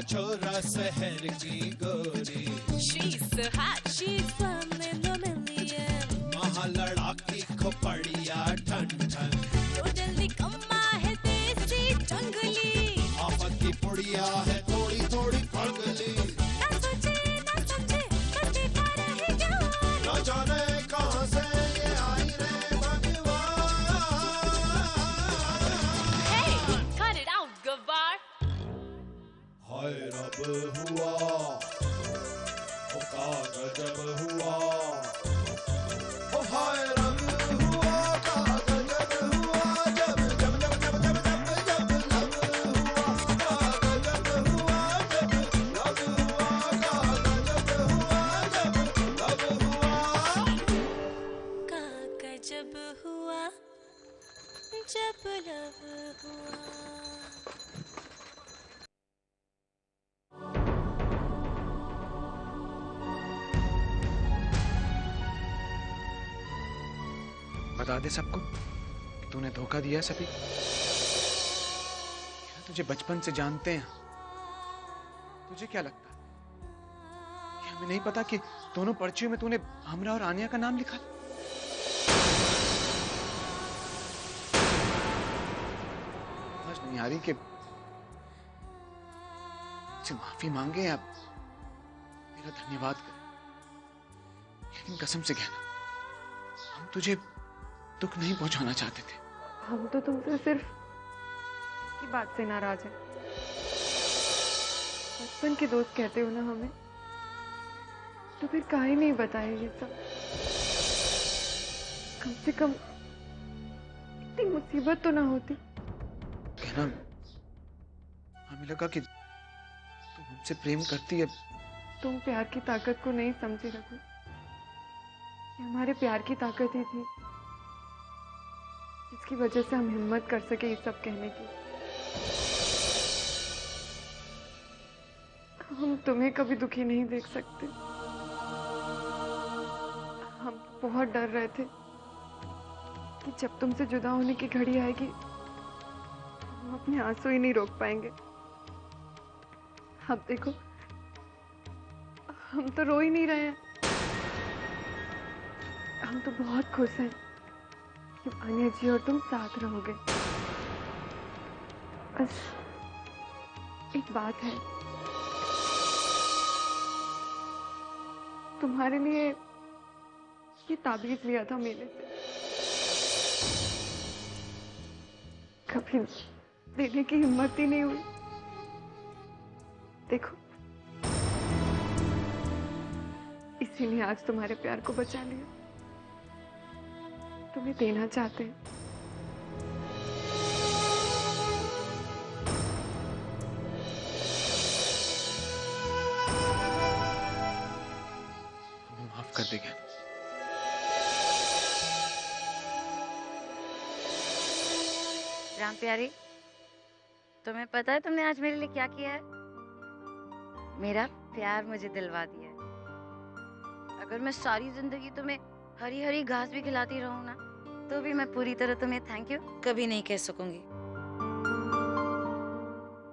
छोरा शहर की गोरी। She's so hot, she's one in a million. महालड़ाकी खोपड़िया ठन ठन। तो जल्दी कम्मा है देसी जंगली। आफत की पुड़िया है थोड़ी थोड़ी पगली। ना सोचे ना समझे बच्चे का रहे जवान। न जाने कहाँ से ये आई रे भगवान। Hey, cut it out, गवार। हाय रब हुआ, ओ का गजब हुआ। ओ हाय रब हुआ, का गजब हुआ। जब जब जब जब जब जब जब लब हुआ, का गजब हुआ। जब लब हुआ, का गजब हुआ। जब लब हुआ। का गजब हुआ जब लब हुआ। बता दे सबको कि तूने धोखा दिया सभी। तुझे बचपन से जानते हैं। तुझे क्या लगता है कि हमें नहीं पता कि दोनों पर्चियों में तूने हमरा और आनिया का नाम लिखा? समझ नहीं आ रही कि से माफी मांगे या मेरा धन्यवाद करें। लेकिन कसम से कहना, हम तुझे दुख नहीं पहुंचाना चाहते थे। हम तो तुमसे सिर्फ की बात से नाराज हैं। बचपन के दोस्त कहते हो ना हमें, तो फिर काहे नहीं बताए ये सब। कम से कम इतनी मुसीबत तो ना होती। कहना, हमें लगा कि तू हमसे प्रेम करती है। तुम प्यार की ताकत को नहीं समझे रघु। ये हमारे प्यार की ताकत ही थी जिसकी वजह से हम हिम्मत कर सके ये सब कहने की। हम तुम्हें कभी दुखी नहीं देख सकते। हम बहुत डर रहे थे कि जब तुमसे जुदा होने की घड़ी आएगी हम अपने आंसू ही नहीं रोक पाएंगे। अब देखो, हम तो रो ही नहीं रहे हैं। हम तो बहुत खुश हैं कि आनिया जी और तुम साथ रहोगे। बस एक बात है, तुम्हारे लिए ये ताबीज लिया था मेले से। कभी देने की हिम्मत ही नहीं हुई। देखो, इसीलिए आज तुम्हारे प्यार को बचा लिया। तुम्हें देना चाहते हैं। हमें माफ कर देगा। राम प्यारी, तुम्हें पता है तुमने आज मेरे लिए क्या किया है? मेरा प्यार मुझे दिलवा दिया है। अगर मैं सारी जिंदगी तुम्हें हरी हरी घास भी खिलाती रहूं ना, तो भी मैं पूरी तरह तुम्हें थैंक यू कभी नहीं कह सकूंगी।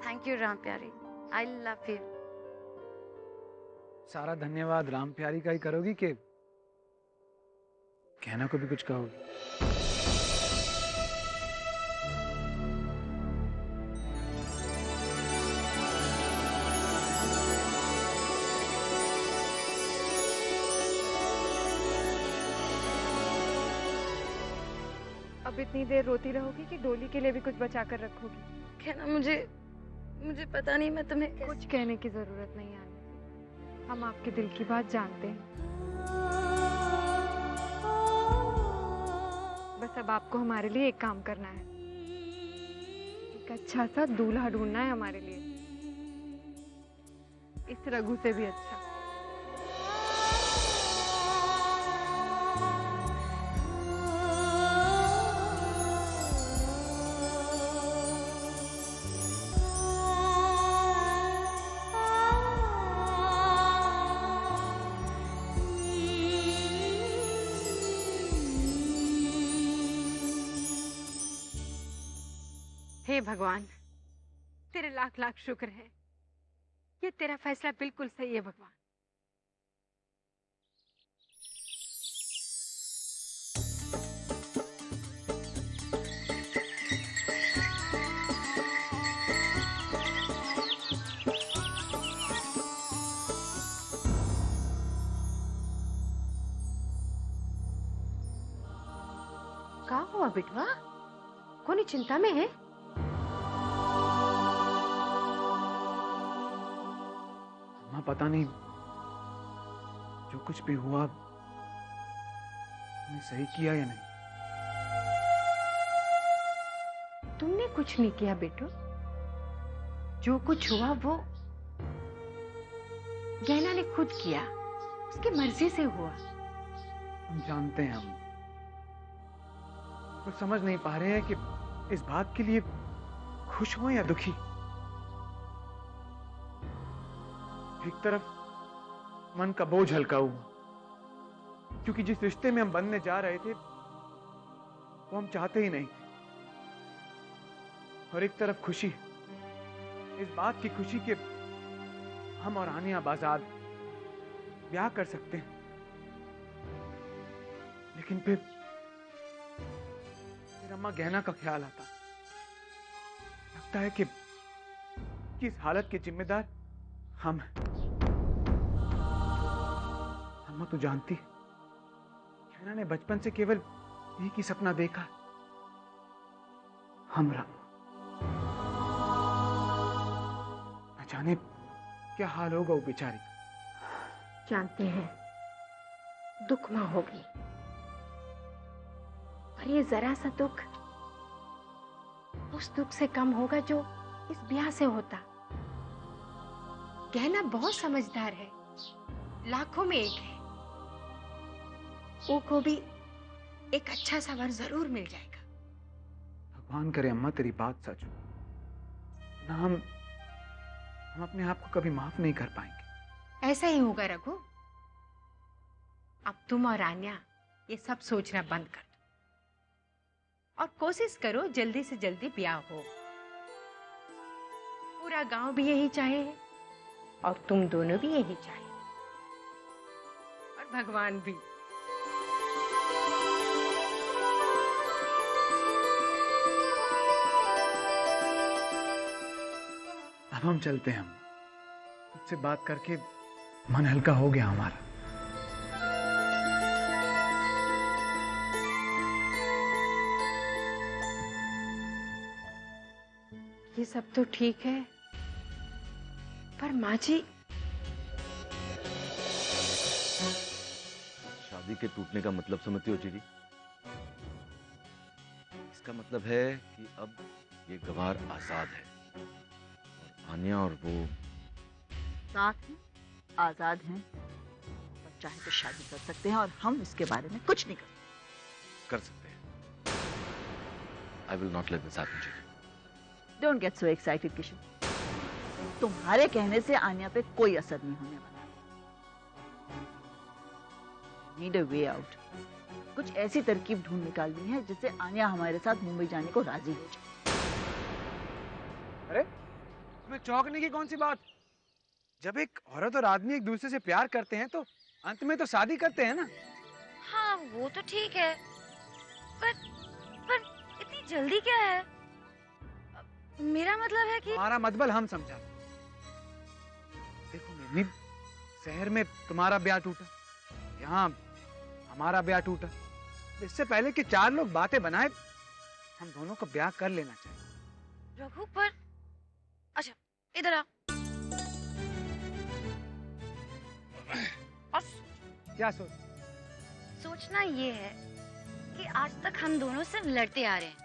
थैंक यू राम प्यारी, आई लव यू। सारा धन्यवाद राम प्यारी का ही करोगी कि कहना को भी कुछ कहोगी? अब इतनी देर रोती रहोगी कि डोली के लिए भी कुछ बचा कर रखोगी? कहना, मुझे पता नहीं मैं तुम्हें कुछ कहने की जरूरत नहीं आनी। हम आपके दिल की बात जानते हैं। बस अब आपको हमारे लिए एक काम करना है। एक अच्छा सा दूल्हा ढूंढना है हमारे लिए, इस रघु से भी अच्छा। हे भगवान, तेरे लाख लाख शुक्र हैं ये तेरा फैसला बिल्कुल सही है भगवान। क्या हुआ बिटवा? कोनी चिंता में है? अम्मा पता नहीं जो कुछ भी हुआ मैं सही किया या नहीं। तुमने कुछ नहीं किया बेटो। जो कुछ हुआ वो गहना ने खुद किया, उसकी मर्जी से हुआ। हम जानते हैं, हम कुछ समझ नहीं पा रहे हैं कि इस बात के लिए खुश हो या दुखी। एक तरफ मन का बोझ हल्का हुआ क्योंकि जिस रिश्ते में हम बनने जा रहे थे वो हम चाहते ही नहीं थे, और एक तरफ खुशी, इस बात की खुशी कि हम और आनिया आजाद ब्याह कर सकते हैं। लेकिन फिर अम्मा गहना का ख्याल आता, लगता है कि इस हालत के जिम्मेदार हम हैं। अम्मा तो जानती है, गहना ने बचपन से केवल एक ही सपना देखा, हमरा। न जाने क्या हाल होगा वो बेचारी। जानते हैं दुख मां होगी, पर ये जरा सा दुख उस दुख से कम होगा जो इस ब्याह से होता। गहना बहुत समझदार है, लाखों में एक है। वो को भी एक अच्छा सा वर जरूर मिल जाएगा। भगवान करे अम्मा तेरी बात सच हो, ना हम अपने आप को कभी माफ नहीं कर पाएंगे। ऐसा ही होगा रघु। अब तुम और आन्या ये सब सोचना बंद कर दो और कोशिश करो जल्दी से जल्दी ब्याह हो। पूरा गांव भी यही चाहे और तुम दोनों भी यही चाहे, और भगवान भी। अब हम चलते हैं। तुझसे बात करके मन हल्का हो गया हमारा। ये सब तो ठीक है, पर माँ जी। शादी के टूटने का मतलब समझती हो जीजी? इसका मतलब है कि अब ये गवार आजाद है और आन्या और वो साथ हैं, आजाद हैं, और चाहे तो शादी कर सकते हैं और हम इसके बारे में कुछ नहीं कर सकते हैं। I will not let this happen जीजी। Don't get so excited Kishan. तुम्हारे कहने से आन्या पे कोई असर नहीं होने वाला। Need a way out. कुछ ऐसी तरकीब ढूंढ निकालनी है जिससे आन्या हमारे साथ मुंबई जाने को राजी हो जाए। अरे इसमें चौंकने की कौन सी बात? जब एक औरत और आदमी एक दूसरे से प्यार करते हैं तो अंत में तो शादी करते हैं ना। हाँ वो तो ठीक है, पर इतनी जल्दी क्या है? मेरा मतलब है कि हमारा मतबल हम समझा। देखो मिमी, शहर में तुम्हारा ब्याह टूटा, यहाँ हमारा ब्याह टूटा। इससे पहले कि चार लोग बातें बनाए, हम दोनों को ब्याह कर लेना चाहिए। रघु पर अच्छा इधर आ। और क्या सोच? सोचना ये है कि आज तक हम दोनों सिर्फ लड़ते आ रहे हैं।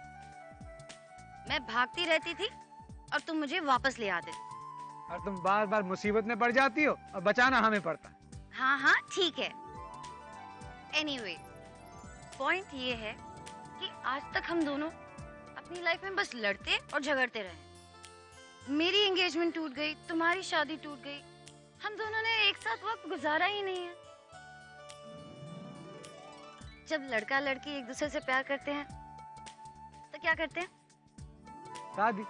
मैं भागती रहती थी और तुम मुझे वापस ले आते, और तुम बार बार मुसीबत में पड़ जाती हो और बचाना हमें पड़ता है। हाँ हाँ ठीक है। एनीवे, पॉइंट ये है कि आज तक हम दोनों अपनी लाइफ में बस लड़ते और झगड़ते रहे। मेरी एंगेजमेंट टूट गई, तुम्हारी शादी टूट गई, हम दोनों ने एक साथ वक्त गुजारा ही नहीं है। जब लड़का लड़की एक दूसरे से प्यार करते हैं तो क्या करते हैं? शादी।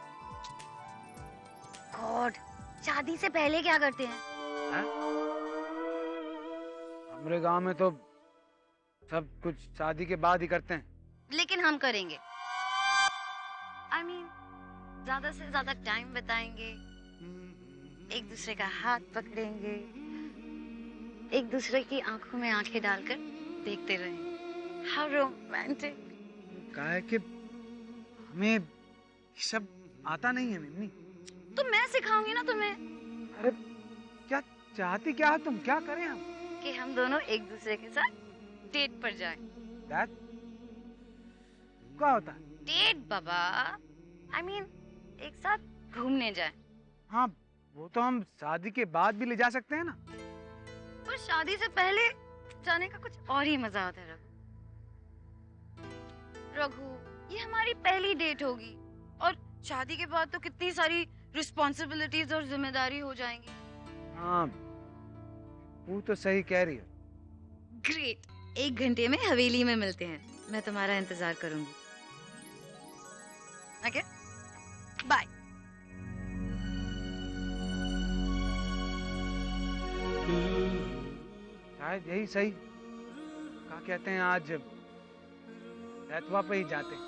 गॉड, शादी से पहले क्या करते हैं? हमारे गांव में तो सब कुछ शादी के बाद ही करते हैं। लेकिन हम करेंगे। I mean, ज्यादा से ज्यादा टाइम बिताएंगे, एक दूसरे का हाथ पकड़ेंगे, एक दूसरे की आंखों में आंखें डालकर देखते रहेंगे। How romantic! कहा है कि हमें ये सब आता नहीं है मिन्नी। तो मैं सिखाऊंगी ना तुम्हें। अरे क्या चाहती क्या है तुम? क्या करें हम? कि हम दोनों एक दूसरे के साथ डेट पर जाएं। That? क्या होता है? Date Baba. I mean, एक साथ घूमने जाएं। हाँ, वो तो हम शादी के बाद भी ले जा सकते हैं ना। पर शादी से पहले जाने का कुछ और ही मजा होता है रघु। रघु, ये हमारी पहली डेट होगी और शादी के बाद तो कितनी सारी रिस्पॉन्सिबिलिटीज और जिम्मेदारी हो जाएंगी। हाँ, वो तो सही कह रही है। ग्रेट, 1 घंटे में हवेली में मिलते हैं। मैं तुम्हारा इंतजार करूंगी। Okay, bye. शायद यही सही। क्या कहते हैं, आज रैतवा पे ही जाते हैं।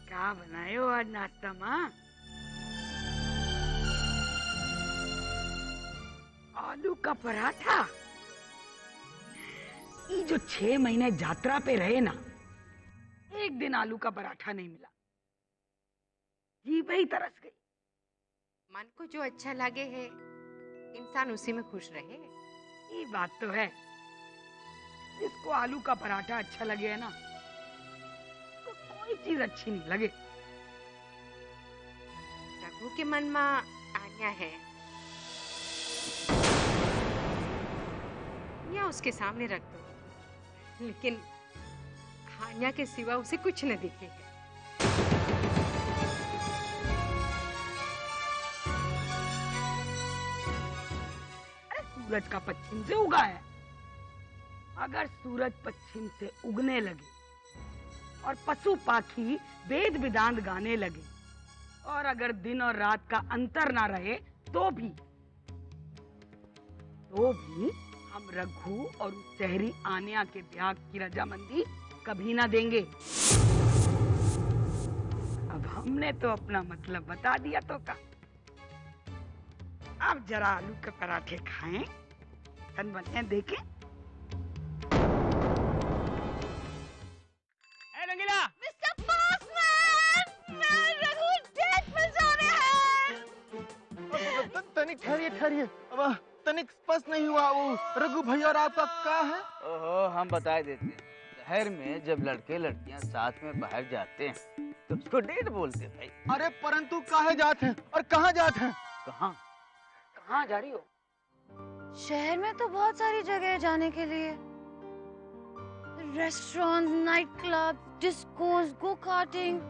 क्या बनाए हो आज नाश्ता माँ? आलू का पराठा। ये जो 6 महीने यात्रा पे रहे ना, एक दिन आलू का पराठा नहीं मिला, जीभ ही तरस गई। मन को जो अच्छा लगे है इंसान उसी में खुश रहे। ये बात तो है। जिसको आलू का पराठा अच्छा लगे है ना, तो कोई चीज अच्छी नहीं लगे। रघु के मन में आन्या है, या उसके सामने रख दो, लेकिन आन्या के सिवा उसे कुछ न दिखेगा। अरे सूरज का पश्चिम से उगा है। अगर सूरज पश्चिम से उगने लगे और पशु पाखी वेद वेदांत गाने लगे और अगर दिन और रात का अंतर ना रहे तो भी हम रघु और उस शहरी आन्या के ब्याह की रजामंदी कभी ना देंगे। अब हमने तो अपना मतलब बता दिया तो का। अब जरा आलू के पराठे खाएं, तन बने देखें। रंगीला, मिस्टर पोस्टमैन, मैं रघु डेट पर जा रहे हैं। तनिक ठहरिए। अब तनिक स्पष्ट नहीं हुआ, वो रघु भैया और आपका क्या है? ओहो, हम बता देते हैं। शहर में जब लड़के लड़कियां साथ में बाहर जाते हैं तो उसको डेट बोलते हैं भाई। अरे परंतु काहे जाते हैं और कहाँ जाते हैं? कहाँ जा रही हो? शहर में तो बहुत सारी जगह है जाने के लिए। Restaurant, night club, discos, go karting.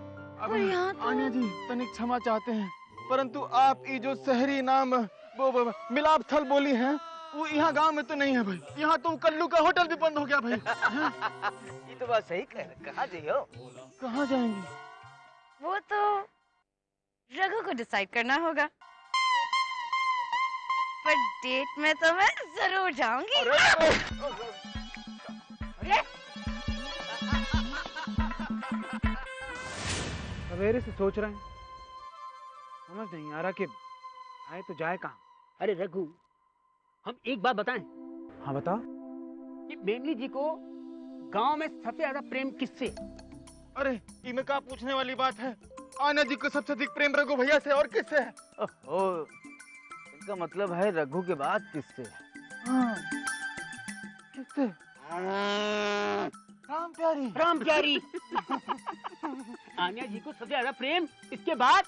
और यहाँ तो आन्या जी तनिक क्षमा चाहते हैं, परंतु आप ये जो शहरी नाम वो मिलाप थल बोली है, वो यहाँ गांव में तो नहीं है भाई। यहाँ तो कल्लू का होटल भी बंद हो गया भाई। ये तो बात सही कह रहे। कहाँ जाइयो? कहाँ जाएंगे? वो तो रघु को डिसाइड करना होगा, पर डेट में तो मैं जरूर जाऊंगी। सवेरे से सोच रहे हैं, समझ नहीं आ रहा कि आए तो जाए कहाँ। अरे रघु, हम एक बात बताएं हाँ बताओ। कि मेमली जी को गांव में सबसे ज्यादा प्रेम किससे? अरे इनमें क्या पूछने वाली बात है? आन्या जी को सबसे अधिक प्रेम रघु भैया से, और किससे है? ओहो, इनका मतलब है रघु के बाद किससे है? हाँ, किससे? राम प्यारी। आन्या जी को सबसे ज्यादा प्रेम इसके बाद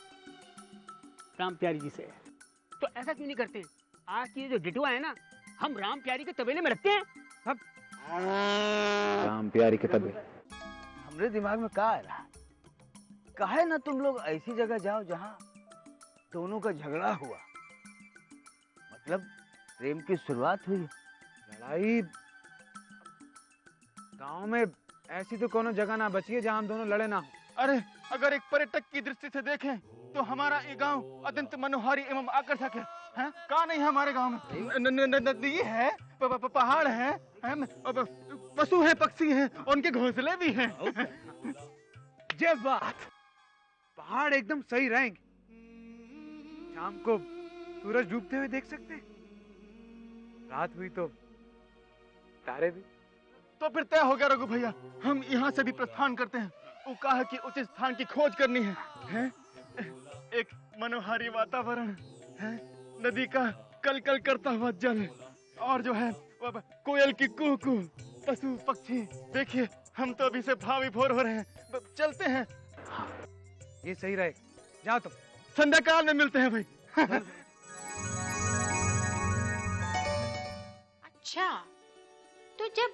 राम प्यारी जी से है। तो ऐसा क्यों नहीं करते? आज की जो डिटुआ है ना, हम राम प्यारी के तबेले में रखते हैं। अब राम प्यारी के तबेले हमरे दिमाग में क्या आ रहा है? काहे ना तुम लोग ऐसी जगह जाओ जहाँ दोनों का झगड़ा हुआ, मतलब प्रेम की शुरुआत हुई। लड़ाई गांव में ऐसी तो कोनो जगह ना बची है जहां हम दोनों लड़े ना हो। अरे अगर एक पर्यटक की दृष्टि से देखें तो हमारा ये गांव अत्यंत मनोहारी एवं आकर्षक है। कहाँ नहीं है हमारे गांव में? नदी है, पहाड़ है, पशु है, पक्षी हैं, उनके घोंसले भी हैं। ये बात, पहाड़ एकदम सही रहेंगे। शाम को सूरज डूबते हुए देख सकते हैं, रात हुई तो तारे भी। तो फिर तय हो गया रघु भैया, हम यहाँ से भी प्रस्थान करते हैं। वो कहा कि उचित स्थान की खोज करनी है? एक मनोहारी वातावरण है, नदी का कल कल करता हुआ जल, और जो है कोयल की कू कू, पशु पक्षी। देखिए हम तो अभी से भाव विभोर हो रहे हैं। चलते हैं। हाँ, ये सही रहे। जाओ तुम, संध्या काल में मिलते हैं भाई। अच्छा, तो जब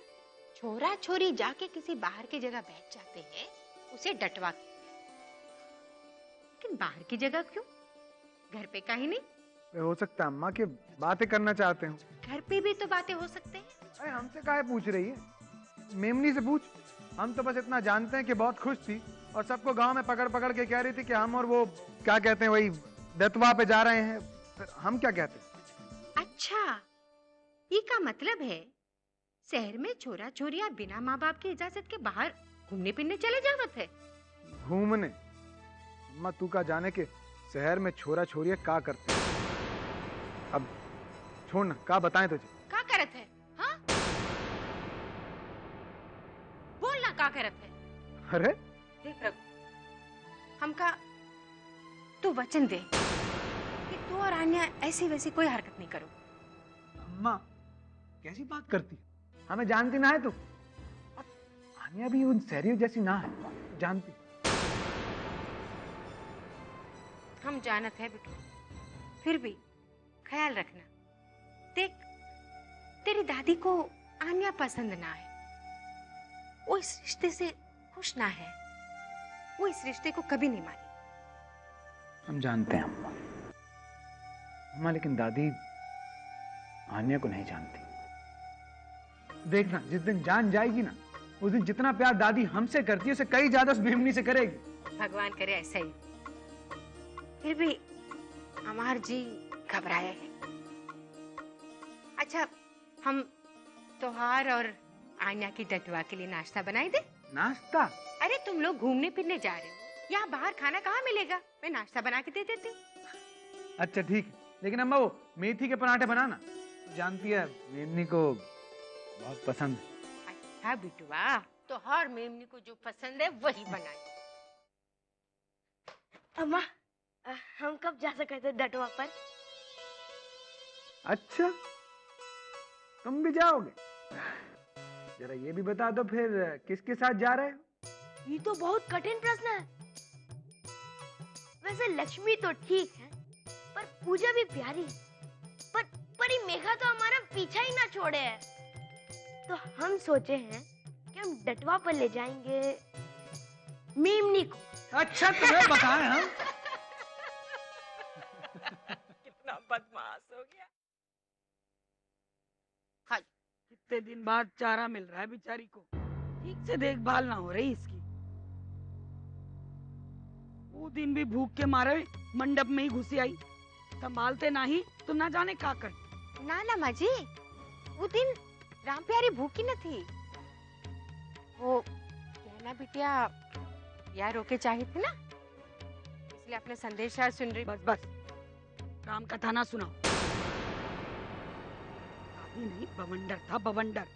छोरा छोरी जाके किसी बाहर की जगह बैठ जाते हैं उसे डटवा के, लेकिन बाहर की जगह क्यों? घर पे कहीं नहीं? हो सकता है अम्मा के बातें करना चाहते हो। घर पे भी तो बातें हो सकते हैं। अरे हमसे काहे पूछ रही है? मेमनी से पूछ। हम तो बस इतना जानते हैं कि बहुत खुश थी और सबको गांव में पकड़ पकड़ के कह रही थी कि हम और वो क्या कहते हैं वही दत्तवा पे जा रहे हैं। फिर हम क्या कहते हैं? अच्छा, ये का मतलब है शहर में छोरा छोरियां बिना माँ बाप की इजाजत के बाहर घूमने फिरने चले जावत है? घूमने? अम्मा तू का जाने के शहर में छोरा छोरियां का करते हैं। अब छोड़ ना, का बताएं तुझे? का करत है? हाँ, बोलना का करत है? अरे देख रघु, हमका तू वचन दे कि तू और आन्या ऐसी वैसी कोई हरकत नहीं करो। अम्मा कैसी बात करती? हमें जानती ना है तू? आन्या भी उन शहरियों जैसी ना है, जानती? हम जानत है बिटू, फिर भी ख्याल रखना। देख, तेरी दादी को आन्या पसंद ना है, वो इस रिश्ते से खुश ना है, वो इस रिश्ते को कभी नहीं मानी। हम जानते हैं अम्मा। अम्मा लेकिन दादी आन्या को नहीं जानती। देखना जिस दिन जान जाएगी ना, उस दिन जितना प्यार दादी हमसे करती है उसे कई ज्यादा उस मेमनी से करेगी। भगवान करे ऐसा ही। फिर भी हमार जी घबराया है। अच्छा, हम त्योहार और आन्या की डटवा के लिए नाश्ता बनाई दे? नाश्ता? अरे तुम लोग घूमने फिरने जा रहे हो, यहाँ बाहर खाना कहाँ मिलेगा? मैं नाश्ता बना के दे देती हूँ। अच्छा ठीक है, लेकिन अम्मा वो मेथी के पराठे बनाना, जानती है मेमनी को बहुत पसंद है। अच्छा बिटुआ, तो हर मेमनी को जो पसंद है वही बनाई। अम्मा, हम कब जा सकते थे डटवा पर? अच्छा, तुम भी जाओगे? जरा ये भी बता दो फिर किसके साथ जा रहे हो? ये तो बहुत कठिन प्रश्न है। वैसे लक्ष्मी तो ठीक है, पर पूजा भी प्यारी है। पर ये मेघा तो हमारा पीछा ही ना छोड़े है। तो हम सोचे हैं कि हम डटवा पर ले जाएंगे मेमनी को। अच्छा तुम्हें बताएं हम? कितना बदमाश हो गया। हाँ, कितने दिन बाद चारा मिल रहा है बेचारी को, ठीक से देखभाल ना हो रही इसकी। वो दिन भी भूख के मारे मंडप में ही घुसी आई, संभालते नहीं तो ना जाने क्या करती। ना माँ जी, वो दिन राम प्यारी भूखी न थी। वो कहना बिटिया यार रोके चाहिए थी ना, इसलिए अपने संदेश यार सुन रही। बस राम कथा ना सुनाओ। अभी नहीं, बवंडर था बवंडर।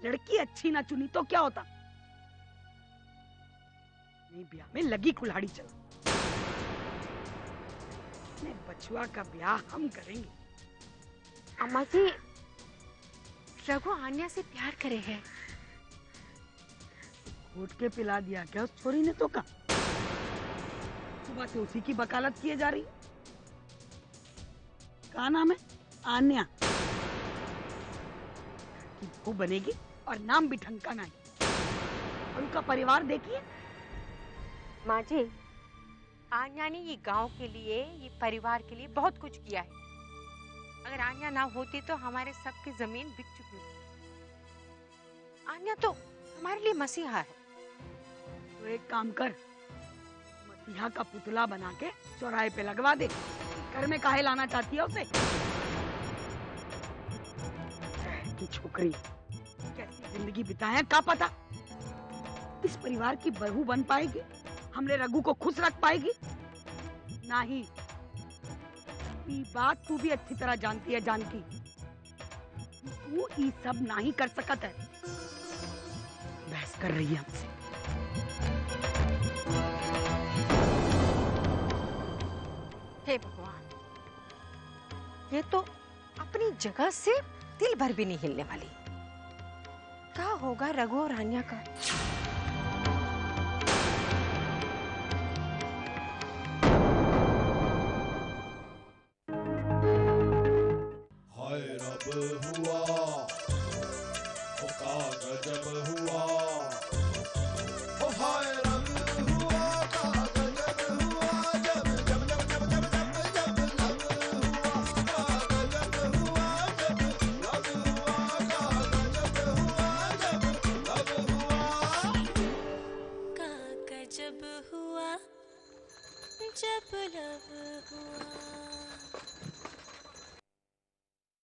लड़की अच्छी ना चुनी तो क्या होता? नहीं, ब्याह में लगी कुल्हाड़ी चला। बछुआ का ब्याह हम करेंगे। अम्मा जी, रघु आन्या से प्यार करे है। घोट के पिला दिया क्या उस छोरी ने? तो का सुबह से उसी की वकालत किए जा रही। क्या नाम है? आन्या की बहू बनेगी और नाम भी ढंग का नहीं। और उनका परिवार देखिए। माँ जी, आन्या ने ये गांव के लिए, ये परिवार के लिए बहुत कुछ किया है। अगर आन्या ना होती तो हमारे सबकी जमीन बिक चुकी होती। आन्या तो हमारे लिए मसीहा है। तो एक काम कर, मसीहा का पुतला बना के चौराहे पे लगवा दे। घर में काहे लाना चाहती है उसे? की छोकरी कैसी जिंदगी बिताए क्या पता, इस परिवार की बहू बन पाएगी, हमने रघु को खुश रख पाएगी? नहीं, ये बात तू भी अच्छी तरह जानती है जानकी। तू ये सब नहीं कर सकत है। बहस कर रही है हमसे। हे भगवान, ये तो अपनी जगह से दिल भर भी नहीं हिलने वाली। क्या होगा रघु और आन्या का? हाय रब हुआ, ओ का गजब हुआ, ओ हाय रब हुआ, का गजब हुआ, जब जब जब जब जब जब जब लब हुआ, का गजब हुआ, जब लब हुआ, का गजब हुआ, जब लब हुआ, का गजब हुआ जब लब हुआ।